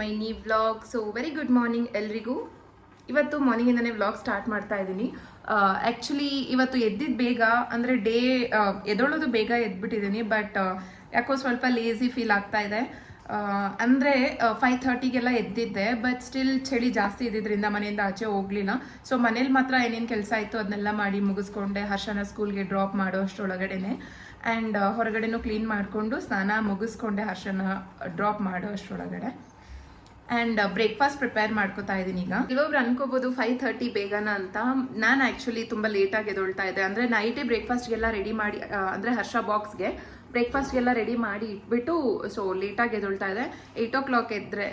ಮೈ ನೀ vlog. So very good morning ಎಲ್ರಿಗೂ. ಇವತ್ತು ಮಾರ್ನಿಂಗಿಂದನೇ ವ್ಲಾಗ್ ಸ್ಟಾರ್ಟ್ ಮಾಡ್ತಾ ಇದ್ದೀನಿ. ಆ್ಯಕ್ಚುಲಿ ಇವತ್ತು ಎದ್ದಿದ್ದು ಬೇಗ, ಅಂದರೆ ಎದ್ದೊಳೋದು ಬೇಗ ಎದ್ಬಿಟ್ಟಿದ್ದೀನಿ. ಬಟ್ ಯಾಕೋ ಸ್ವಲ್ಪ ಲೇಸಿ ಫೀಲ್ ಆಗ್ತಾ ಇದೆ. ಅಂದರೆ 5:30ಗೆಲ್ಲ ಎದ್ದಿದ್ದೆ, ಬಟ್ ಸ್ಟಿಲ್ ಚಳಿ ಜಾಸ್ತಿ ಇದ್ದಿದ್ದರಿಂದ ಮನೆಯಿಂದ ಆಚೆ ಹೋಗಲಿಲ್ಲ. ಸೊ ಮನೇಲಿ ಮಾತ್ರ ಏನೇನು ಕೆಲಸ ಇತ್ತು ಅದನ್ನೆಲ್ಲ ಮಾಡಿ ಮುಗಿಸ್ಕೊಂಡೆ. ಹರ್ಷನ ಸ್ಕೂಲ್ಗೆ ಡ್ರಾಪ್ ಮಾಡೋ ಅಷ್ಟರೊಳಗಡೆನೆ. ಆ್ಯಂಡ್ ಹೊರಗಡೆನೂ ಕ್ಲೀನ್ ಮಾಡಿಕೊಂಡು ಸ್ನಾನ ಮುಗಿಸ್ಕೊಂಡೆ ಹರ್ಷನ ಡ್ರಾಪ್ ಮಾಡೋ ಅಷ್ಟರೊಳಗಡೆ. ಆ್ಯಂಡ್ ಬ್ರೇಕ್ಫಾಸ್ಟ್ ಪ್ರಿಪೇರ್ ಮಾಡ್ಕೋತಾ ಇದ್ದೀನಿ ಈಗ. ಕೆಲವೊಬ್ರು ಅನ್ಕೋಬೋದು 5:30 ಬೇಗನ ಅಂತ. ನಾನು ಆ್ಯಕ್ಚುಲಿ ತುಂಬ ಲೇಟಾಗಿ ಎದ್ದೊಳ್ತಾ ಇದ್ದೆ. ಅಂದರೆ ನೈಟೇ ಬ್ರೇಕ್ಫಾಸ್ಟ್ಗೆಲ್ಲ ರೆಡಿ ಮಾಡಿ, ಅಂದರೆ ಹರ್ಷ ಬಾಕ್ಸ್ಗೆ ಬ್ರೇಕ್ಫಾಸ್ಟ್ಗೆಲ್ಲ ರೆಡಿ ಮಾಡಿ ಇಟ್ಬಿಟ್ಟು ಸೊ ಲೇಟಾಗಿ ಎದ್ದೊಳ್ತಾ ಇದೆ. 8 o'clock ಎದ್ದರೆ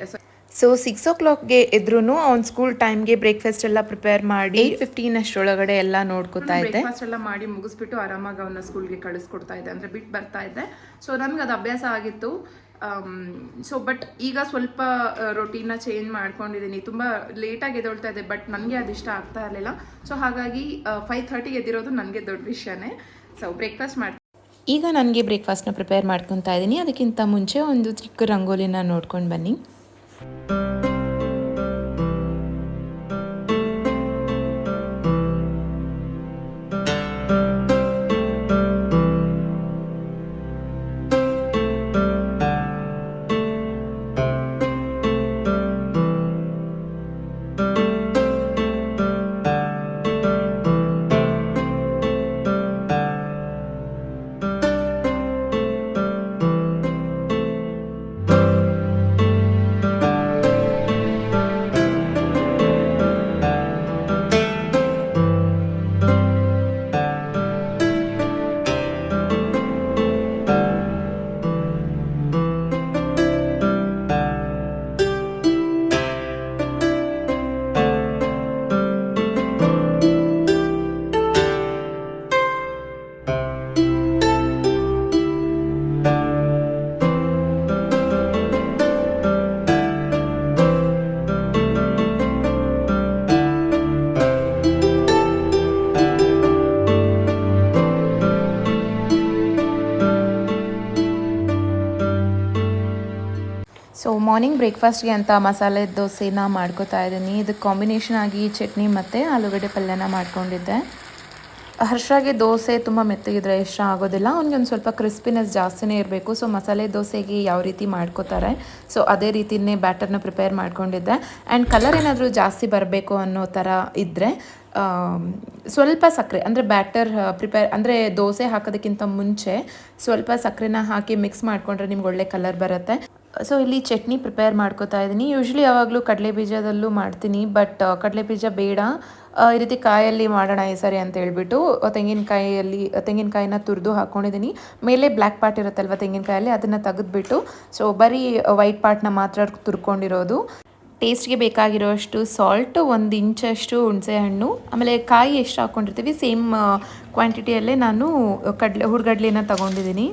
ಸೊ 6 o'clockಗೆ ಎದ್ರೂ ಅವ್ನ ಸ್ಕೂಲ್ ಟೈಮ್ಗೆ ಬ್ರೇಕ್ಫಾಸ್ಟ್ ಎಲ್ಲ ಪ್ರಿಪೇರ್ ಮಾಡಿ 8:15 ಅಷ್ಟರೊಳಗಡೆ ಎಲ್ಲ ನೋಡ್ಕೊತಾ ಇದ್ದೆ. ಬ್ರೇಕ್ಫಾಸ್ಟ್ ಎಲ್ಲ ಮಾಡಿ ಮುಗಿಸ್ಬಿಟ್ಟು ಆರಾಮಾಗಿ ಅವನ್ನ ಸ್ಕೂಲ್ಗೆ ಕಳಿಸ್ಕೊಡ್ತಾ ಇದ್ದೆ, ಅಂದರೆ ಬಿಟ್ಟು ಬರ್ತಾ ಇದ್ದೆ. ಸೊ ನನಗೆ ಅದು ಅಭ್ಯಾಸ ಆಗಿತ್ತು. ಸೊ ಬಟ್ ಈಗ ಸ್ವಲ್ಪ ರೊಟೀನ ಚೇಂಜ್ ಮಾಡ್ಕೊಂಡಿದ್ದೀನಿ. ತುಂಬ ಲೇಟಾಗಿ ಎದ್ದೊಳ್ತಾ ಇದೆ, ಬಟ್ ನನಗೆ ಅದು ಇಷ್ಟ ಆಗ್ತಾ ಇರಲಿಲ್ಲ. ಸೊ ಹಾಗಾಗಿ 5:30ಗೆ ಎದ್ದಿರೋದು ನನಗೆ ದೊಡ್ಡ ವಿಷಯನೇ. ಸೊ ಬ್ರೇಕ್ಫಾಸ್ಟ್ ಮಾಡಿ ಈಗ ನನಗೆ ಬ್ರೇಕ್ಫಾಸ್ಟ್ನ ಪ್ರಿಪೇರ್ ಮಾಡ್ಕೊತಾ ಇದ್ದೀನಿ. ಅದಕ್ಕಿಂತ ಮುಂಚೆ ಒಂದು ಚಿಕ್ಕ ರಂಗೋಲಿನ ನೋಡ್ಕೊಂಡು ಬನ್ನಿ. ಸೊ ಮಾರ್ನಿಂಗ್ ಬ್ರೇಕ್ಫಾಸ್ಟ್ಗೆ ಅಂತ ಮಸಾಲೆ ದೋಸೆನ ಮಾಡ್ಕೋತಾ ಇದ್ದೀನಿ. ಇದಕ್ಕೆ ಕಾಂಬಿನೇಷನ್ ಆಗಿ ಚಟ್ನಿ ಮತ್ತು ಆಲೂಗಡ್ಡೆ ಪಲ್ಯನ ಮಾಡ್ಕೊಂಡಿದ್ದೆ. ಹರ್ಷಾಗೆ ದೋಸೆ ತುಂಬ ಮೆತ್ತಗಿದ್ರೆ ಇಷ್ಟ ಆಗೋದಿಲ್ಲ, ಅವ್ನಿಗೆ ಒಂದು ಸ್ವಲ್ಪ ಕ್ರಿಸ್ಪಿನೆಸ್ ಜಾಸ್ತಿನೇ ಇರಬೇಕು. ಸೊ ಮಸಾಲೆ ದೋಸೆಗೆ ಯಾವ ರೀತಿ ಮಾಡ್ಕೋತಾರೆ ಸೊ ಅದೇ ರೀತಿಯೇ ಬ್ಯಾಟರ್ನ ಪ್ರಿಪೇರ್ ಮಾಡ್ಕೊಂಡಿದ್ದೆ. ಆ್ಯಂಡ್ ಕಲರ್ ಏನಾದರೂ ಜಾಸ್ತಿ ಬರಬೇಕು ಅನ್ನೋ ಥರ ಇದ್ದರೆ ಸ್ವಲ್ಪ ಸಕ್ಕರೆ, ಅಂದರೆ ಬ್ಯಾಟರ್ ಪ್ರಿಪೇರ್ ಅಂದರೆ ದೋಸೆ ಹಾಕೋದಕ್ಕಿಂತ ಮುಂಚೆ ಸ್ವಲ್ಪ ಸಕ್ಕರೆನ ಹಾಕಿ ಮಿಕ್ಸ್ ಮಾಡಿಕೊಂಡ್ರೆ ನಿಮ್ಗೆ ಒಳ್ಳೆ ಕಲರ್ ಬರುತ್ತೆ. ಸೊ ಇಲ್ಲಿ ಚಟ್ನಿ ಪ್ರಿಪೇರ್ ಮಾಡ್ಕೋತಾ ಇದ್ದೀನಿ. ಯೂಶ್ವಲಿ ಯಾವಾಗಲೂ ಕಡಲೆ ಬೀಜದಲ್ಲೂ ಮಾಡ್ತೀನಿ, ಬಟ್ ಕಡಲೆ ಬೀಜ ಬೇಡ, ಈ ರೀತಿ ಕಾಯಲ್ಲಿ ಮಾಡೋಣ ಈ ಸರಿ ಅಂತ ಹೇಳ್ಬಿಟ್ಟು ತೆಂಗಿನಕಾಯಿನ ತುರಿದು ಹಾಕ್ಕೊಂಡಿದ್ದೀನಿ. ಮೇಲೆ ಬ್ಲ್ಯಾಕ್ ಪಾರ್ಟ್ ಇರುತ್ತಲ್ವ ತೆಂಗಿನಕಾಯಲ್ಲಿ, ಅದನ್ನು ತೆಗೆದುಬಿಟ್ಟು ಸೊ ಬರೀ ವೈಟ್ ಪಾರ್ಟ್ನ ಮಾತ್ರ ತುರ್ಕೊಂಡಿರೋದು. ಟೇಸ್ಟ್ಗೆ ಬೇಕಾಗಿರೋಷ್ಟು ಸಾಲ್ಟ್, 1 ಇಂಚಷ್ಟು ಹುಣಸೆ ಹಣ್ಣು, ಆಮೇಲೆ ಕಾಯಿ ಎಷ್ಟು ಹಾಕ್ಕೊಂಡಿರ್ತೀವಿ ಸೇಮ್ ಕ್ವಾಂಟಿಟಿಯಲ್ಲೇ ನಾನು ಹುರ್ಗಡ್ಲೆನ ತೊಗೊಂಡಿದ್ದೀನಿ.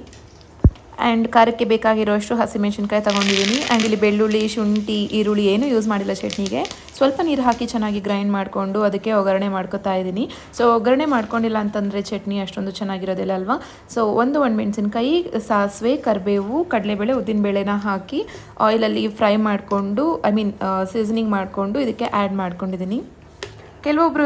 ಆ್ಯಂಡ್ ಖಾರಕ್ಕೆ ಬೇಕಾಗಿರೋಷ್ಟು ಹಸಿಮೆಣಸಿನ್ಕಾಯಿ ತೊಗೊಂಡಿದ್ದೀನಿ. ಆ್ಯಂಡ್ ಇಲ್ಲಿ ಬೆಳ್ಳುಳ್ಳಿ, ಶುಂಠಿ, ಈರುಳ್ಳಿ ಏನು ಯೂಸ್ ಮಾಡಿಲ್ಲ ಚಟ್ನಿಗೆ. ಸ್ವಲ್ಪ ನೀರು ಹಾಕಿ ಚೆನ್ನಾಗಿ ಗ್ರೈಂಡ್ ಮಾಡಿಕೊಂಡು ಅದಕ್ಕೆ ಒಗ್ಗರಣೆ ಮಾಡ್ಕೊತಾ ಇದ್ದೀನಿ. ಸೊ ಒಗ್ಗರಣೆ ಮಾಡ್ಕೊಂಡಿಲ್ಲ ಅಂತಂದರೆ ಚಟ್ನಿ ಅಷ್ಟೊಂದು ಚೆನ್ನಾಗಿರೋದಿಲ್ಲ ಅಲ್ವಾ. ಸೊ ಒಂದು ಮೆಣಸಿನ್ಕಾಯಿ, ಸಾಸಿವೆ, ಕರಿಬೇವು, ಕಡಲೆಬೇಳೆ, ಉದ್ದಿನಬೇಳೆನ ಹಾಕಿ ಆಯಿಲಲ್ಲಿ ಫ್ರೈ ಮಾಡಿಕೊಂಡು ಸೀಸನಿಂಗ್ ಮಾಡಿಕೊಂಡು ಇದಕ್ಕೆ ಆ್ಯಡ್ ಮಾಡ್ಕೊಂಡಿದ್ದೀನಿ. ಕೆಲವೊಬ್ಬರು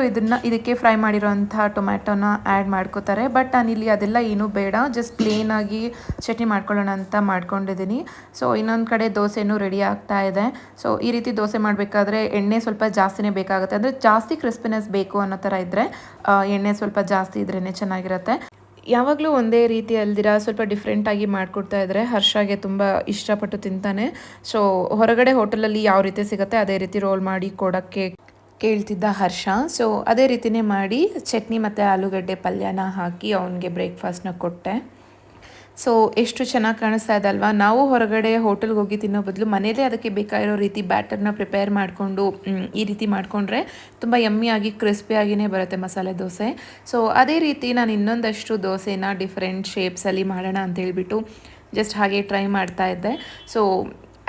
ಇದಕ್ಕೆ ಫ್ರೈ ಮಾಡಿರೋಂಥ ಟೊಮ್ಯಾಟೋನ ಆ್ಯಡ್ ಮಾಡ್ಕೋತಾರೆ, ಬಟ್ ನಾನಿಲ್ಲಿ ಅದೆಲ್ಲ ಏನೂ ಬೇಡ, ಜಸ್ಟ್ ಪ್ಲೇನಾಗಿ ಚಟ್ನಿ ಮಾಡ್ಕೊಳ್ಳೋಣ ಅಂತ ಮಾಡ್ಕೊಂಡಿದ್ದೀನಿ. ಸೊ ಇನ್ನೊಂದು ಕಡೆ ದೋಸೆನೂ ರೆಡಿ ಆಗ್ತಾ ಇದೆ. ಸೊ ಈ ರೀತಿ ದೋಸೆ ಮಾಡಬೇಕಾದ್ರೆ ಎಣ್ಣೆ ಸ್ವಲ್ಪ ಜಾಸ್ತಿನೇ ಬೇಕಾಗುತ್ತೆ, ಅಂದರೆ ಜಾಸ್ತಿ ಕ್ರಿಸ್ಪಿನೆಸ್ ಬೇಕು ಅನ್ನೋ ಥರ ಇದ್ದರೆ ಎಣ್ಣೆ ಸ್ವಲ್ಪ ಜಾಸ್ತಿ ಇದ್ರೇ ಚೆನ್ನಾಗಿರುತ್ತೆ. ಯಾವಾಗಲೂ ಒಂದೇ ರೀತಿ ಅಲ್ದಿರ ಸ್ವಲ್ಪ ಡಿಫ್ರೆಂಟಾಗಿ ಮಾಡಿಕೊಡ್ತಾ ಇದ್ದರೆ ಹರ್ಷಾಗೆ ತುಂಬ ಇಷ್ಟಪಟ್ಟು ತಿಂತಾನೆ. ಸೊ ಹೊರಗಡೆ ಹೋಟೆಲಲ್ಲಿ ಯಾವ ರೀತಿ ಸಿಗುತ್ತೆ ಅದೇ ರೀತಿ ರೋಲ್ ಮಾಡಿ ಕೊಡೋಕ್ಕೆ ಕೇಳ್ತಿದ್ದ ಹರ್ಷ. ಸೊ ಅದೇ ರೀತಿಯೇ ಮಾಡಿ ಚಟ್ನಿ ಮತ್ತು ಆಲೂಗಡ್ಡೆ ಪಲ್ಯನ ಹಾಕಿ ಅವನಿಗೆ ಬ್ರೇಕ್ಫಾಸ್ಟ್ನ ಕೊಟ್ಟೆ. ಸೊ ಎಷ್ಟು ಚೆನ್ನಾಗಿ ಕಾಣಿಸ್ತಾ ಇದೆ ಅಲ್ವಾ. ನಾವು ಹೊರಗಡೆ ಹೋಟೆಲ್ಗೆ ಹೋಗಿ ತಿನ್ನೋ ಬದಲು ಮನೇಲೇ ಅದಕ್ಕೆ ಬೇಕಾಗಿರೋ ರೀತಿ ಬ್ಯಾಟರ್ನ ಪ್ರಿಪೇರ್ ಮಾಡಿಕೊಂಡು ಈ ರೀತಿ ಮಾಡಿಕೊಂಡ್ರೆ ತುಂಬ ಯಮ್ಮಿಯಾಗಿ ಕ್ರಿಸ್ಪಿಯಾಗಿಯೇ ಬರುತ್ತೆ ಮಸಾಲೆ ದೋಸೆ. ಸೊ ಅದೇ ರೀತಿ ನಾನು ಇನ್ನೊಂದಷ್ಟು ದೋಸೆನ ಡಿಫ್ರೆಂಟ್ ಶೇಪ್ಸಲ್ಲಿ ಮಾಡೋಣ ಅಂತೇಳ್ಬಿಟ್ಟು ಜಸ್ಟ್ ಹಾಗೆ ಟ್ರೈ ಮಾಡ್ತಾ ಇದ್ದೆ. ಸೊ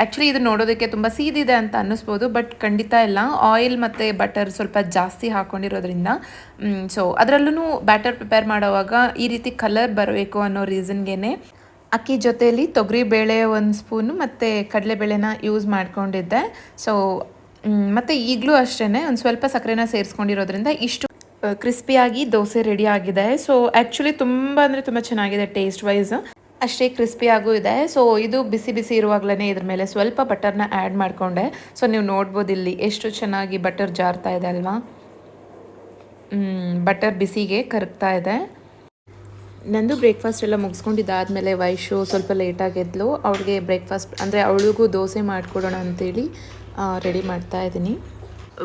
ಆ್ಯಕ್ಚುಲಿ ಇದು ನೋಡೋದಕ್ಕೆ ತುಂಬ ಸೀದಿದೆ ಅಂತ ಅನ್ನಿಸ್ಬೋದು, ಬಟ್ ಖಂಡಿತ ಇಲ್ಲ. ಆಯಿಲ್ ಮತ್ತು ಬಟರ್ ಸ್ವಲ್ಪ ಜಾಸ್ತಿ ಹಾಕ್ಕೊಂಡಿರೋದ್ರಿಂದ ಸೊ ಅದರಲ್ಲೂ ಬ್ಯಾಟರ್ ಪ್ರಿಪೇರ್ ಮಾಡೋವಾಗ ಈ ರೀತಿ ಕಲರ್ ಬರಬೇಕು ಅನ್ನೋ ರೀಸನ್ಗೆ ಅಕ್ಕಿ ಜೊತೆಯಲ್ಲಿ ತೊಗರಿಬೇಳೆ 1 ಸ್ಪೂನು ಮತ್ತು ಕಡಲೆಬೇಳೆನ ಯೂಸ್ ಮಾಡ್ಕೊಂಡಿದ್ದೆ. ಸೊ ಮತ್ತು ಈಗಲೂ ಅಷ್ಟೇ ಒಂದು ಸ್ವಲ್ಪ ಸಕ್ಕರೆನ ಸೇರಿಸ್ಕೊಂಡಿರೋದ್ರಿಂದ ಇಷ್ಟು ಕ್ರಿಸ್ಪಿಯಾಗಿ ದೋಸೆ ರೆಡಿ ಆಗಿದೆ. ಸೊ ಆ್ಯಕ್ಚುಲಿ ತುಂಬ ಅಂದರೆ ತುಂಬ ಚೆನ್ನಾಗಿದೆ ಟೇಸ್ಟ್ ವೈಸ್, ಅಷ್ಟೇ ಕ್ರಿಸ್ಪಿಯಾಗೂ ಇದೆ. ಸೊ ಇದು ಬಿಸಿ ಬಿಸಿ ಇರುವಾಗಲೇ ಇದ್ರ ಮೇಲೆ ಸ್ವಲ್ಪ ಬಟರ್ನ ಆ್ಯಡ್ ಮಾಡಿಕೊಂಡೆ. ಸೊ ನೀವು ನೋಡ್ಬೋದು ಇಲ್ಲಿ ಎಷ್ಟು ಚೆನ್ನಾಗಿ ಬಟರ್ ಜಾರ್ತಾ ಇದೆ ಅಲ್ವಾ, ಬಟರ್ ಬಿಸಿಗೆ ಕರಗ್ತಾ ಇದೆ. ನಂದು ಬ್ರೇಕ್ಫಾಸ್ಟ್ ಎಲ್ಲ ಮುಗಿಸ್ಕೊಂಡಿದ್ದಾದಮೇಲೆ ವೈಶು ಸ್ವಲ್ಪ ಲೇಟಾಗಿ ಎದ್ಲು. ಅವಳಿಗೆ ಬ್ರೇಕ್ಫಾಸ್ಟ್ ಅಂದರೆ ಅವಳಿಗೂ ದೋಸೆ ಮಾಡಿಕೊಡೋಣ ಅಂತೇಳಿ ರೆಡಿ ಮಾಡ್ತಾ ಇದ್ದೀನಿ.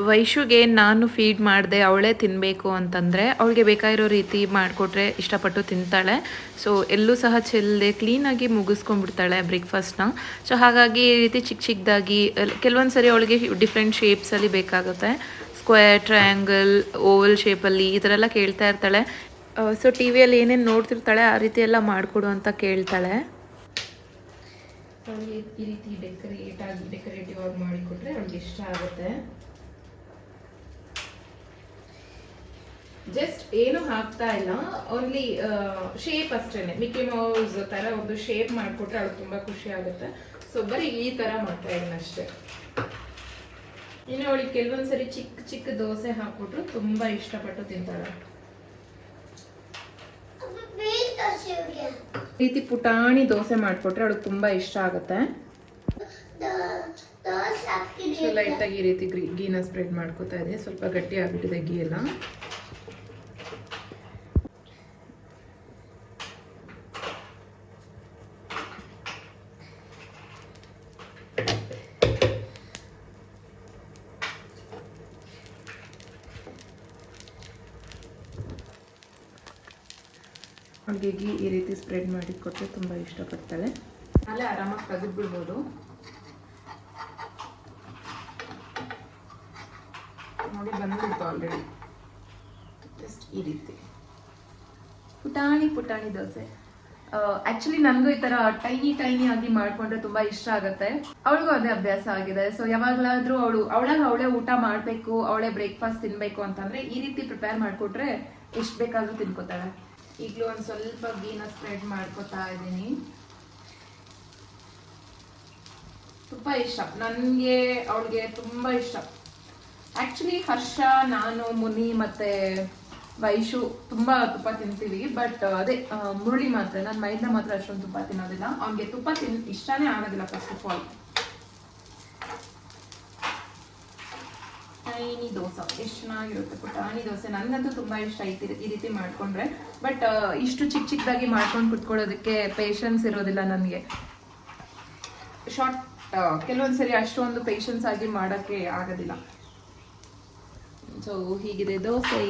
ವೈಶುಗೆ ನಾನು ಫೀಡ್ ಮಾಡಿದೆ, ಅವಳೇ ತಿನ್ನಬೇಕು ಅಂತಂದರೆ ಅವಳಿಗೆ ಬೇಕಾಗಿರೋ ರೀತಿ ಮಾಡಿಕೊಟ್ರೆ ಇಷ್ಟಪಟ್ಟು ತಿಂತಾಳೆ. ಸೊ ಎಲ್ಲೂ ಸಹ ಚೆಲ್ಲದೆ ಕ್ಲೀನಾಗಿ ಮುಗಿಸ್ಕೊಂಡ್ಬಿಡ್ತಾಳೆ ಬ್ರೇಕ್ಫಾಸ್ಟ್ನ. ಸೊ ಹಾಗಾಗಿ ಈ ರೀತಿ ಚಿಕ್ಕ ಚಿಕ್ಕದಾಗಿ ಕೆಲವೊಂದು ಸರಿ ಅವಳಿಗೆ ಡಿಫ್ರೆಂಟ್ ಶೇಪ್ಸಲ್ಲಿ ಬೇಕಾಗುತ್ತೆ, ಸ್ಕ್ವೇರ್, ಟ್ರಯಾಂಗಲ್, ಓವಲ್ ಶೇಪಲ್ಲಿ ಈ ಥರ ಎಲ್ಲ ಕೇಳ್ತಾ ಇರ್ತಾಳೆ. ಸೊ ಟಿ ವಿಯಲ್ಲಿ ಏನೇನು ನೋಡ್ತಿರ್ತಾಳೆ ಆ ರೀತಿ ಎಲ್ಲ ಮಾಡಿಕೊಡು ಅಂತ ಕೇಳ್ತಾಳೆ. ಅವಳಿಗೆ ಈ ರೀತಿ ಡೆಕೋರೇಟಿವ್ ಆಗಿ ಮಾಡಿಕೊಟ್ರೆ ಅವಳಿಗೆ ಇಷ್ಟ ಆಗುತ್ತೆ. ಜಸ್ಟ್ ಏನು ಹಾಕ್ತಾ ಇಲ್ಲ, ಓನ್ಲಿ ಶೇಪ್ ಅಷ್ಟೇನೆ, ಮಿಕ್ಕಿ ಮೌಸ್ ತರ ಒಂದು ಶೇಪ್ ಮಾಡಿಕೊಟ್ರೆ ಅವಳು ತುಂಬಾ ಖುಷಿ ಆಗುತ್ತೆ. ಸೊ ಬರೀ ಈ ತರ ಮಾಡ್ತಾ ಇದ್ದೀನಿ ಅಷ್ಟೇ. ಇನ್ನು ಅವಳಿಗೆ ಕೆಲವೊಂದ್ಸರಿ ಚಿಕ್ಕ ಚಿಕ್ಕ ದೋಸೆ ಹಾಕ್ಬಿಟ್ರು ತುಂಬಾ ಇಷ್ಟಪಟ್ಟು ತಿಂತಾಳೆ. ರೀತಿ ಪುಟಾಣಿ ದೋಸೆ ಮಾಡಿಕೊಟ್ರೆ ಅವಳಿಗೆ ತುಂಬಾ ಇಷ್ಟ ಆಗುತ್ತೆ. ಲೈಟ್ ಆಗಿ ಈ ರೀತಿ ಗೀನ ಸ್ಪ್ರೆಡ್ ಮಾಡ್ಕೋತಾ ಇದೆ. ಸ್ವಲ್ಪ ಗಟ್ಟಿ ಆಗ್ಬಿಟ್ಟಿದೆ ಗೀ ಎಲ್ಲ. ಅವಳಿಗೆ ಗೀ ಈ ರೀತಿ ಸ್ಪ್ರೆಡ್ ಮಾಡಿ ಕೊಟ್ಟರೆ ತುಂಬ ಇಷ್ಟಪಡ್ತಾಳೆ. ಅಲ್ಲೇ ಆರಾಮಾಗಿ ತೆಗೆದ್ಬಿಡ್ಬೋದು. ನೋಡಿ ಬಂದ್ಬಿಡ್ತು ಆಲ್ರೆಡಿ. ಜಸ್ಟ್ ಈ ರೀತಿ ಪುಟಾಣಿ ದೋಸೆ. ಆ್ಯಕ್ಚುಲಿ ನನಗೂ ಈ ಥರ ಟೈನಿ ಆಗಿ ಮಾಡಿಕೊಂಡ್ರೆ ತುಂಬ ಇಷ್ಟ ಆಗುತ್ತೆ. ಅವಳಿಗೂ ಅದೇ ಅಭ್ಯಾಸ ಆಗಿದೆ. ಸೊ ಯಾವಾಗಲಾದರೂ ಅವಳೇ ಊಟ ಮಾಡಬೇಕು, ಅವಳೇ ಬ್ರೇಕ್ಫಾಸ್ಟ್ ತಿನ್ನಬೇಕು ಅಂತಂದರೆ ಈ ರೀತಿ ಪ್ರಿಪೇರ್ ಮಾಡಿಕೊಟ್ರೆ ಎಷ್ಟು ಬೇಕಾದರೂ ತಿನ್ಕೋತಾಳೆ. ಈಗಲೂ ಒಂದು ಸ್ವಲ್ಪ ಗೀನ ಸ್ಪ್ರೆಡ್ ಮಾಡ್ಕೋತಾ ಇದ್ದೀನಿ. ತುಪ್ಪ ಇಷ್ಟ ನನಗೆ, ಅವಳಿಗೆ ತುಂಬ ಇಷ್ಟ. ಆ್ಯಕ್ಚುಲಿ ಹರ್ಷ, ನಾನು, ಮುನಿ ಮತ್ತು ವೈಶು ತುಂಬ ತುಪ್ಪ ತಿಂತೀವಿ. ಬಟ್ ಅದೇ ಮುರಳಿ ಮಾತ್ರ, ನನ್ನ ಮೈದ ಮಾತ್ರ ಅಷ್ಟೊಂದು ತುಪ್ಪ ತಿನ್ನೋದಿಲ್ಲ. ಅವನಿಗೆ ತುಪ್ಪ ಇಷ್ಟನೇ ಆಗೋದಿಲ್ಲ first of all. Tiny dosa ಎಷ್ಟು ಚೆನ್ನಾಗಿರುತ್ತೆ, ಪುಟಾಣಿ ದೋಸೆ. ನನಗಂತೂ ತುಂಬ ಇಷ್ಟ ಈ ರೀತಿ ಮಾಡಿಕೊಂಡ್ರೆ. ಬಟ್ ಇಷ್ಟು ಚಿಕ್ಕದಾಗಿ ಮಾಡ್ಕೊಂಡು ಕುತ್ಕೊಳ್ಳೋದಕ್ಕೆ ಪೇಷನ್ಸ್ ಇರೋದಿಲ್ಲ ನನಗೆ. ಕೆಲವೊಂದ್ಸರಿ ಅಷ್ಟೊಂದು ಪೇಷನ್ಸ್ ಆಗಿ ಮಾಡೋಕ್ಕೆ ಆಗೋದಿಲ್ಲ. ಸೊ ಹೀಗಿದೆ ದೋಸೆ.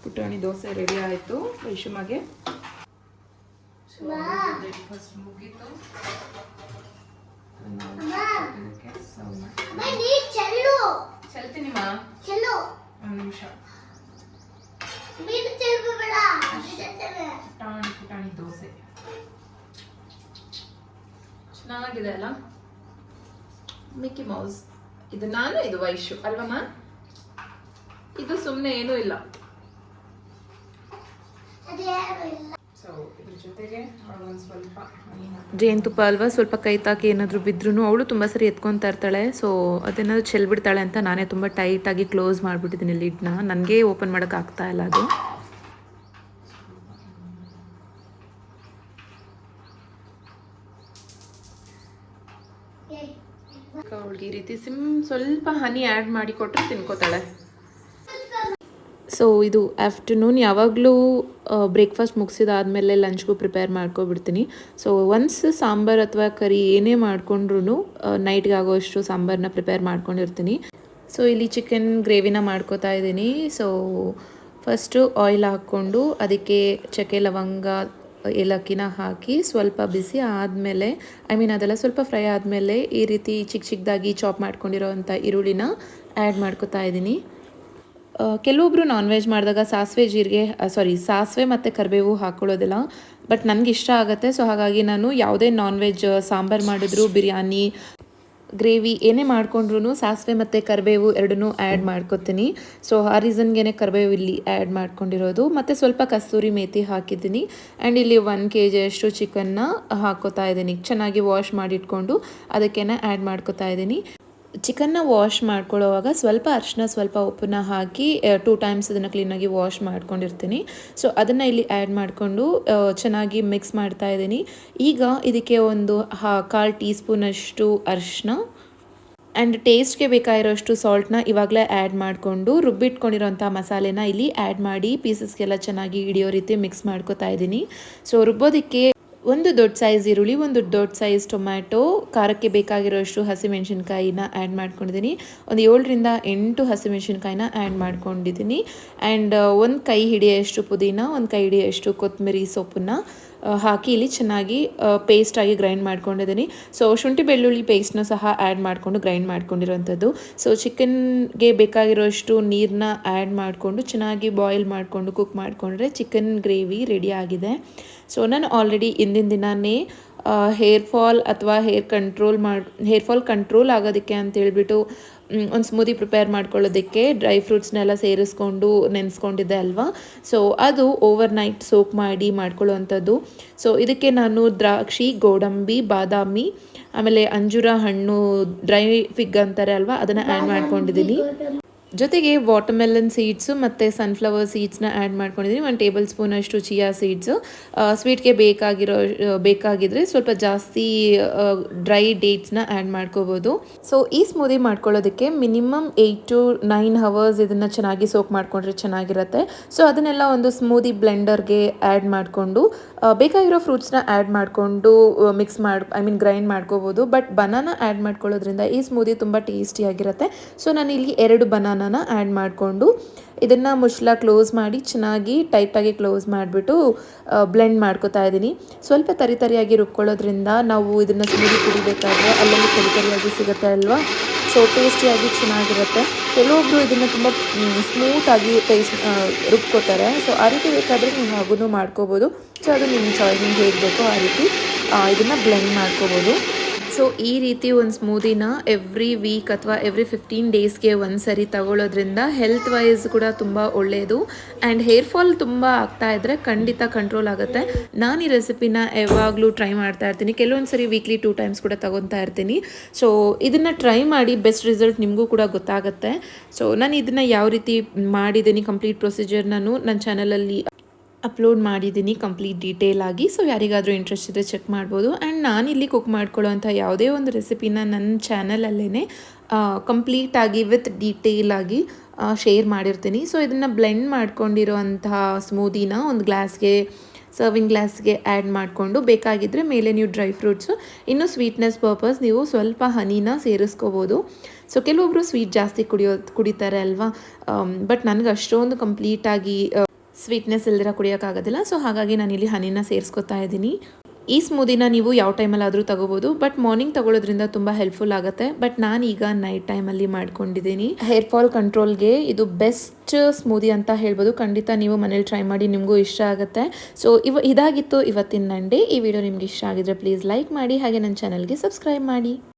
ಪುಟಾಣಿ ದೋಸೆ ರೆಡಿ ಆಯಿತು ವೈಷುಮಗೆ. ಬ್ರೇಕ್ಫಾಸ್ಟ್ ಮುಗೀತು. ಚೆಲ್ತೀನಿ ಮಾ, ಒಂದು ನಿಮಿಷ. ಪುಟಾಣಿ ದೋಸೆ ಚೆನ್ನಾಗಿದೆ ಅಲ್ಲ. ಮಿಕ್ಕಿ ಮೌಸ್ ಇದು ನಾನು, ಇದು ವೈಶು ಅಲ್ವಮ್ಮ. ಇದು ಸುಮ್ಮನೆ ಏನೂ ಇಲ್ಲ. ಜೇನುತುಪ್ಪ ಅಲ್ವಾ, ಸ್ವಲ್ಪ ಕೈ ತಾಕಿ ಏನಾದರೂ ಬಿದ್ರೂ ಅವಳು ತುಂಬ ಸರಿ ಎತ್ಕೊತಾ ಇರ್ತಾಳೆ. ಸೊ ಅದೇನಾದ್ರು ಚೆಲ್ಬಿಡ್ತಾಳೆ ಅಂತ ನಾನೇ ತುಂಬ ಟೈಟಾಗಿ ಕ್ಲೋಸ್ ಮಾಡಿಬಿಟ್ಟಿದ್ದೀನಿ ಲಿಡ್ನ. ನನಗೆ ಓಪನ್ ಮಾಡೋಕ್ಕಾಗ್ತಾ ಇಲ್ಲ ಅದು. ಅವಳಿಗೆ ಈ ರೀತಿ ಸ್ವಲ್ಪ ಹನಿ ಆ್ಯಡ್ ಮಾಡಿ ಕೊಟ್ಟರೆ ತಿನ್ಕೋತಾಳೆ. ಸೊ ಇದು ಆಫ್ಟರ್ನೂನ್ ಯಾವಾಗಲೂ ಬ್ರೇಕ್ಫಾಸ್ಟ್ ಮುಗಿಸಿದಾದ್ಮೇಲೆ ಲಂಚ್ಗೂ ಪ್ರಿಪೇರ್ ಮಾಡ್ಕೊಬಿಡ್ತೀನಿ. ಸೊ ಒನ್ಸ್ ಸಾಂಬಾರು ಅಥವಾ ಕರಿ ಏನೇ ಮಾಡಿಕೊಂಡ್ರೂ ನೈಟ್ಗೆ ಆಗೋಷ್ಟು ಸಾಂಬಾರನ್ನ ಪ್ರಿಪೇರ್ ಮಾಡ್ಕೊಂಡಿರ್ತೀನಿ. ಸೊ ಇಲ್ಲಿ ಚಿಕನ್ ಗ್ರೇವಿನ ಮಾಡ್ಕೋತಾ ಇದ್ದೀನಿ. ಸೊ ಫಸ್ಟು ಆಯಿಲ್ ಹಾಕ್ಕೊಂಡು ಅದಕ್ಕೆ ಚಕ್ಕೆ, ಲವಂಗ, ಏಲಕ್ಕಿನ ಹಾಕಿ ಸ್ವಲ್ಪ ಬಿಸಿ ಆದಮೇಲೆ, ಅದೆಲ್ಲ ಸ್ವಲ್ಪ ಫ್ರೈ ಆದಮೇಲೆ ಈ ರೀತಿ ಚಿಕ್ಕದಾಗಿ ಚಾಪ್ ಮಾಡ್ಕೊಂಡಿರೋವಂಥ ಈರುಳ್ಳಿನ ಆ್ಯಡ್ ಮಾಡ್ಕೋತಾ ಇದ್ದೀನಿ. ಕೆಲವೊಬ್ಬರು ನಾನ್ ವೆಜ್ ಮಾಡಿದಾಗ ಸಾಸಿವೆ ಮತ್ತು ಕರಿಬೇವು ಹಾಕ್ಕೊಳ್ಳೋದಿಲ್ಲ. ಬಟ್ ನನಗೆ ಇಷ್ಟ ಆಗುತ್ತೆ. ಸೊ ಹಾಗಾಗಿ ನಾನು ಯಾವುದೇ ನಾನ್ ವೆಜ್ ಸಾಂಬಾರು ಮಾಡಿದ್ರು, ಬಿರಿಯಾನಿ, ಗ್ರೇವಿ ಏನೇ ಮಾಡ್ಕೊಂಡ್ರೂ ಸಾಸಿವೆ ಮತ್ತು ಕರಿಬೇವು ಎರಡನ್ನೂ ಆ್ಯಡ್ ಮಾಡ್ಕೊತೀನಿ. ಸೊ ಆ ರೀಸನ್ಗೆ ಕರಿಬೇವು ಇಲ್ಲಿ ಆ್ಯಡ್ ಮಾಡ್ಕೊಂಡಿರೋದು. ಮತ್ತು ಸ್ವಲ್ಪ ಕಸ್ತೂರಿ ಮೇಥಿ ಹಾಕಿದ್ದೀನಿ. ಆ್ಯಂಡ್ ಇಲ್ಲಿ 1 kg ಅಷ್ಟು ಚಿಕನ್ನ ಹಾಕ್ಕೋತಾ ಇದ್ದೀನಿ. ಚೆನ್ನಾಗಿ ವಾಶ್ ಮಾಡಿಟ್ಕೊಂಡು ಅದಕ್ಕೇ ಆ್ಯಡ್ ಮಾಡ್ಕೋತಾ ಇದ್ದೀನಿ. ಚಿಕನ್ನ ವಾಶ್ ಮಾಡ್ಕೊಳ್ಳೋವಾಗ ಸ್ವಲ್ಪ ಅರಿಶಿನ ಸ್ವಲ್ಪ ಉಪ್ಪನ್ನ ಹಾಕಿ 2 ಟೈಮ್ಸ್ ಅದನ್ನು ಕ್ಲೀನಾಗಿ ವಾಶ್ ಮಾಡ್ಕೊಂಡಿರ್ತೀನಿ. ಸೊ ಅದನ್ನು ಇಲ್ಲಿ ಆ್ಯಡ್ ಮಾಡಿಕೊಂಡು ಚೆನ್ನಾಗಿ ಮಿಕ್ಸ್ ಮಾಡ್ತಾ ಇದ್ದೀನಿ. ಈಗ ಇದಕ್ಕೆ ಒಂದು 1/4 ಟೀ ಸ್ಪೂನಷ್ಟು ಅರಿಶಿನ ಆ್ಯಂಡ್ ಟೇಸ್ಟ್ಗೆ ಬೇಕಾಗಿರೋಷ್ಟು ಸಾಲ್ಟ್ನ ಇವಾಗಲೇ ಆ್ಯಡ್ ಮಾಡಿಕೊಂಡು ರುಬ್ಬಿಟ್ಕೊಂಡಿರೋಂಥ ಮಸಾಲೆನ ಇಲ್ಲಿ ಆ್ಯಡ್ ಮಾಡಿ ಪೀಸಸ್ಗೆಲ್ಲ ಚೆನ್ನಾಗಿ ಹಿಡಿಯೋ ರೀತಿ ಮಿಕ್ಸ್ ಮಾಡ್ಕೊತಾ ಇದ್ದೀನಿ. ಸೊ ರುಬ್ಬೋದಕ್ಕೆ ಒಂದು ದೊಡ್ಡ ಸೈಜ್ ಈರುಳ್ಳಿ, ಒಂದು ದೊಡ್ಡ ಸೈಜ್ ಟೊಮ್ಯಾಟೊ, ಖಾರಕ್ಕೆ ಬೇಕಾಗಿರೋಷ್ಟು ಹಸಿಮೆಣ್ಸಿನ್ಕಾಯಿನ ಆ್ಯಡ್ ಮಾಡ್ಕೊಂಡಿದ್ದೀನಿ. ಒಂದು 7ರಿಂದ 8 ಹಸಿಮೆಣ್ಸಿನ್ಕಾಯಿನ ಆ್ಯಡ್ ಮಾಡ್ಕೊಂಡಿದ್ದೀನಿ. ಆ್ಯಂಡ್ ಒಂದು ಕೈ ಹಿಡಿಯೋಷ್ಟು ಪುದೀನ, ಒಂದು ಕೈ ಹಿಡಿಯೋಷ್ಟು ಕೊತ್ತಂಬರಿ ಸೊಪ್ಪನ್ನ ಹಾಕಿ ಇಲ್ಲಿ ಚೆನ್ನಾಗಿ ಪೇಸ್ಟಾಗಿ ಗ್ರೈಂಡ್ ಮಾಡ್ಕೊಂಡಿದ್ದೀನಿ. ಸೊ ಶುಂಠಿ ಬೆಳ್ಳುಳ್ಳಿ ಪೇಸ್ಟ್ನ ಸಹ ಆ್ಯಡ್ ಮಾಡಿಕೊಂಡು ಗ್ರೈಂಡ್ ಮಾಡ್ಕೊಂಡಿರೋವಂಥದ್ದು. ಸೊ ಚಿಕನ್ಗೆ ಬೇಕಾಗಿರೋಷ್ಟು ನೀರನ್ನ ಆ್ಯಡ್ ಮಾಡಿಕೊಂಡು ಚೆನ್ನಾಗಿ ಬಾಯ್ಲ್ ಮಾಡಿಕೊಂಡು ಕುಕ್ ಮಾಡಿಕೊಂಡ್ರೆ ಚಿಕನ್ ಗ್ರೇವಿ ರೆಡಿ ಆಗಿದೆ. ಸೊ ನಾನು ಆಲ್ರೆಡಿ ಇಂದಿನ ದಿನವೇ ಹೇರ್ ಫಾಲ್ ಅಥವಾ ಹೇರ್ ಫಾಲ್ ಕಂಟ್ರೋಲ್ ಆಗೋದಕ್ಕೆ ಅಂತೇಳ್ಬಿಟ್ಟು ಒಂದು ಸ್ಮೂದಿ ಪ್ರಿಪೇರ್ ಮಾಡ್ಕೊಳ್ಳೋದಕ್ಕೆ ಡ್ರೈ ಫ್ರೂಟ್ಸ್ನೆಲ್ಲ ಸೇರಿಸ್ಕೊಂಡು ನೆನೆಸ್ಕೊಂಡಿದ್ದೆ ಅಲ್ವಾ. ಸೊ ಅದು ಓವರ್ ನೈಟ್ ಸೋಕ್ ಮಾಡಿ ಮಾಡ್ಕೊಳ್ಳೋವಂಥದ್ದು. ಸೊ ಇದಕ್ಕೆ ನಾನು ದ್ರಾಕ್ಷಿ, ಗೋಡಂಬಿ, ಬಾದಾಮಿ, ಆಮೇಲೆ ಅಂಜೂರ ಹಣ್ಣು, ಡ್ರೈ ಫಿಗ್ ಅಂತಾರೆ ಅಲ್ವಾ, ಅದನ್ನು ಆ್ಯಡ್ ಮಾಡ್ಕೊಂಡಿದ್ದೀನಿ. ಜೊತೆಗೆ ವಾಟರ್ಮೆಲನ್ ಸೀಡ್ಸು ಮತ್ತು ಸನ್ಫ್ಲವರ್ ಸೀಡ್ಸ್ನ ಆ್ಯಡ್ ಮಾಡ್ಕೊಂಡಿದ್ದೀನಿ. 1 ಟೇಬಲ್ ಸ್ಪೂನಷ್ಟು ಚಿಯಾ ಸೀಡ್ಸು. ಸ್ವೀಟ್ಗೆ ಬೇಕಾಗಿದ್ರೆ ಸ್ವಲ್ಪ ಜಾಸ್ತಿ ಡ್ರೈ ಡೇಟ್ಸ್ನ ಆ್ಯಡ್ ಮಾಡ್ಕೋಬೋದು. ಸೊ ಈ ಸ್ಮೂದಿ ಮಾಡ್ಕೊಳ್ಳೋದಕ್ಕೆ ಮಿನಿಮಮ್ 8 to 9 hours ಇದನ್ನು ಚೆನ್ನಾಗಿ ಸೋಕ್ ಮಾಡಿಕೊಂಡ್ರೆ ಚೆನ್ನಾಗಿರುತ್ತೆ. ಸೊ ಅದನ್ನೆಲ್ಲ ಒಂದು ಸ್ಮೂದಿ ಬ್ಲೆಂಡರ್ಗೆ ಆ್ಯಡ್ ಮಾಡಿಕೊಂಡು ಬೇಕಾಗಿರೋ ಫ್ರೂಟ್ಸ್ನ ಆ್ಯಡ್ ಮಾಡಿಕೊಂಡು ಗ್ರೈಂಡ್ ಮಾಡ್ಕೋಬೋದು. ಬಟ್ ಬನಾನಾ ಆ್ಯಡ್ ಮಾಡ್ಕೊಳ್ಳೋದ್ರಿಂದ ಈ ಸ್ಮೂದಿ ತುಂಬ ಟೇಸ್ಟಿಯಾಗಿರುತ್ತೆ. ಸೊ ನಾನು ಇಲ್ಲಿ 2 ಬನಾನಾನ ಆ್ಯಡ್ ಮಾಡಿಕೊಂಡು ಇದನ್ನು ಮುಚ್ಚಳ ಕ್ಲೋಸ್ ಮಾಡಿ ಚೆನ್ನಾಗಿ ಟೈಟಾಗಿ ಕ್ಲೋಸ್ ಮಾಡಿಬಿಟ್ಟು ಬ್ಲೆಂಡ್ ಮಾಡ್ಕೋತಾ ಇದ್ದೀನಿ. ಸ್ವಲ್ಪ ತರಿಯಾಗಿ ರುಬ್ಕೊಳ್ಳೋದ್ರಿಂದ ನಾವು ಇದನ್ನು ಸ್ಮೂದಿ ಕುಡಿಬೇಕಾದ್ರೆ ಅಲ್ಲಲ್ಲಿ ತರಿಯಾಗಿ ಸಿಗುತ್ತೆ ಅಲ್ವಾ. ಸೊ ಟೇಸ್ಟಿಯಾಗಿ ಚೆನ್ನಾಗಿರುತ್ತೆ. ಕೆಲವೊಬ್ಬರು ಇದನ್ನು ತುಂಬ ಸ್ಮೂತಾಗಿ ರುಬ್ಕೋತಾರೆ. ಸೊ ಆ ರೀತಿ ಬೇಕಾದರೆ ನೀವು ಹಾಗೂ ಮಾಡ್ಕೋಬೋದು. ಸೊ ಅದು ನಿಮ್ಮ ಚಾಯ್ಸ್, ನಿಮ್ಗೆ ಹೇಗೆ ಬೇಕೋ ಆ ರೀತಿ ಇದನ್ನು ಬ್ಲೆಂಡ್ ಮಾಡ್ಕೋಬೋದು. ಸೊ ಈ ರೀತಿ ಒಂದು ಸ್ಮೂದಿನ ಎವ್ರಿ ವೀಕ್ ಅಥವಾ ಎವ್ರಿ 15 ಡೇಸ್ಗೆ ಒಂದು ಸರಿ ತಗೊಳ್ಳೋದ್ರಿಂದ ಹೆಲ್ತ್ ವೈಸ್ ಕೂಡ ತುಂಬ ಒಳ್ಳೆಯದು. ಆ್ಯಂಡ್ ಹೇರ್ ಫಾಲ್ ತುಂಬ ಆಗ್ತಾ ಇದ್ದರೆ ಖಂಡಿತ ಕಂಟ್ರೋಲ್ ಆಗುತ್ತೆ. ನಾನು ಈ ರೆಸಿಪಿನ ಯಾವಾಗಲೂ ಟ್ರೈ ಮಾಡ್ತಾ ಇರ್ತೀನಿ. ಕೆಲವೊಂದು ಸರಿ ವೀಕ್ಲಿ 2 ಟೈಮ್ಸ್ ಕೂಡ ತಗೊತಾ ಇರ್ತೀನಿ. ಸೊ ಇದನ್ನು ಟ್ರೈ ಮಾಡಿ ಬೆಸ್ಟ್ ರಿಸಲ್ಟ್ ನಿಮಗೂ ಕೂಡ ಗೊತ್ತಾಗುತ್ತೆ. ಸೊ ನಾನು ಇದನ್ನು ಯಾವ ರೀತಿ ಮಾಡಿದ್ದೀನಿ ಕಂಪ್ಲೀಟ್ ಪ್ರೊಸೀಜರ್ ನಾನು ನನ್ನ ಚಾನಲಲ್ಲಿ ಅಪ್ಲೋಡ್ ಮಾಡಿದ್ದೀನಿ ಕಂಪ್ಲೀಟ್ ಡೀಟೇಲ್ ಆಗಿ. ಸೊ ಯಾರಿಗಾದರೂ ಇಂಟ್ರೆಸ್ಟ್ ಇದ್ದರೆ ಚೆಕ್ ಮಾಡ್ಬೋದು. ಆ್ಯಂಡ್ ನಾನಿಲ್ಲಿ ಕುಕ್ ಮಾಡ್ಕೊಳ್ಳೋವಂಥ ಯಾವುದೇ ಒಂದು ರೆಸಿಪಿನ ನನ್ನ ಚಾನಲಲ್ಲೇ ಕಂಪ್ಲೀಟಾಗಿ ವಿತ್ ಡೀಟೇಲ್ ಆಗಿ ಶೇರ್ ಮಾಡಿರ್ತೀನಿ. ಸೊ ಇದನ್ನು ಬ್ಲೆಂಡ್ ಮಾಡ್ಕೊಂಡಿರೋ ಅಂತಹ ಸ್ಮೂದಿನ ಒಂದು ಸರ್ವಿಂಗ್ ಗ್ಲಾಸ್ಗೆ ಆ್ಯಡ್ ಮಾಡಿಕೊಂಡು ಬೇಕಾಗಿದ್ದರೆ ಮೇಲೆ ನೀವು ಡ್ರೈ ಫ್ರೂಟ್ಸು, ಇನ್ನೂ ಸ್ವೀಟ್ನೆಸ್ ಪರ್ಪಸ್ ನೀವು ಸ್ವಲ್ಪ ಹನಿನ ಸೇರಿಸ್ಕೋಬೋದು. ಸೊ ಕೆಲವೊಬ್ಬರು ಸ್ವೀಟ್ ಜಾಸ್ತಿ ಕುಡಿತಾರೆ ಅಲ್ವಾ. ಬಟ್ ನನಗೆ ಅಷ್ಟೊಂದು ಕಂಪ್ಲೀಟಾಗಿ ಸ್ವೀಟ್ನೆಸ್ ಇಲ್ದಿರ ಕುಡಿಯೋಕ್ಕಾಗೋದಿಲ್ಲ. ಸೊ ಹಾಗಾಗಿ ನಾನಿಲ್ಲಿ ಹನಿನ ಸೇರಿಸ್ಕೊತಾ ಇದ್ದೀನಿ. ಈ ಸ್ಮೂದಿನ ನೀವು ಯಾವ ಟೈಮಲ್ಲಾದರೂ ತಗೋಬೋದು. ಬಟ್ ಮಾರ್ನಿಂಗ್ ತಗೊಳ್ಳೋದ್ರಿಂದ ತುಂಬ ಹೆಲ್ಪ್ಫುಲ್ ಆಗುತ್ತೆ. ಬಟ್ ನಾನೀಗ ನೈಟ್ ಟೈಮಲ್ಲಿ ಮಾಡ್ಕೊಂಡಿದ್ದೀನಿ. ಹೇರ್ ಫಾಲ್ ಕಂಟ್ರೋಲ್ಗೆ ಇದು ಬೆಸ್ಟ್ ಸ್ಮೂದಿ ಅಂತ ಹೇಳ್ಬೋದು. ಖಂಡಿತ ನೀವು ಮನೇಲಿ ಟ್ರೈ ಮಾಡಿ, ನಿಮಗೂ ಇಷ್ಟ ಆಗುತ್ತೆ. ಸೊ ಇದಾಗಿತ್ತು ಇವತ್ತಿನ ನನ್ನ ಡೇ. ಈ ವಿಡಿಯೋ ನಿಮ್ಗೆ ಇಷ್ಟ ಆಗಿದ್ರೆ ಪ್ಲೀಸ್ ಲೈಕ್ ಮಾಡಿ, ಹಾಗೆ ನನ್ನ ಚಾನಲ್ಗೆ ಸಬ್ಸ್ಕ್ರೈಬ್ ಮಾಡಿ.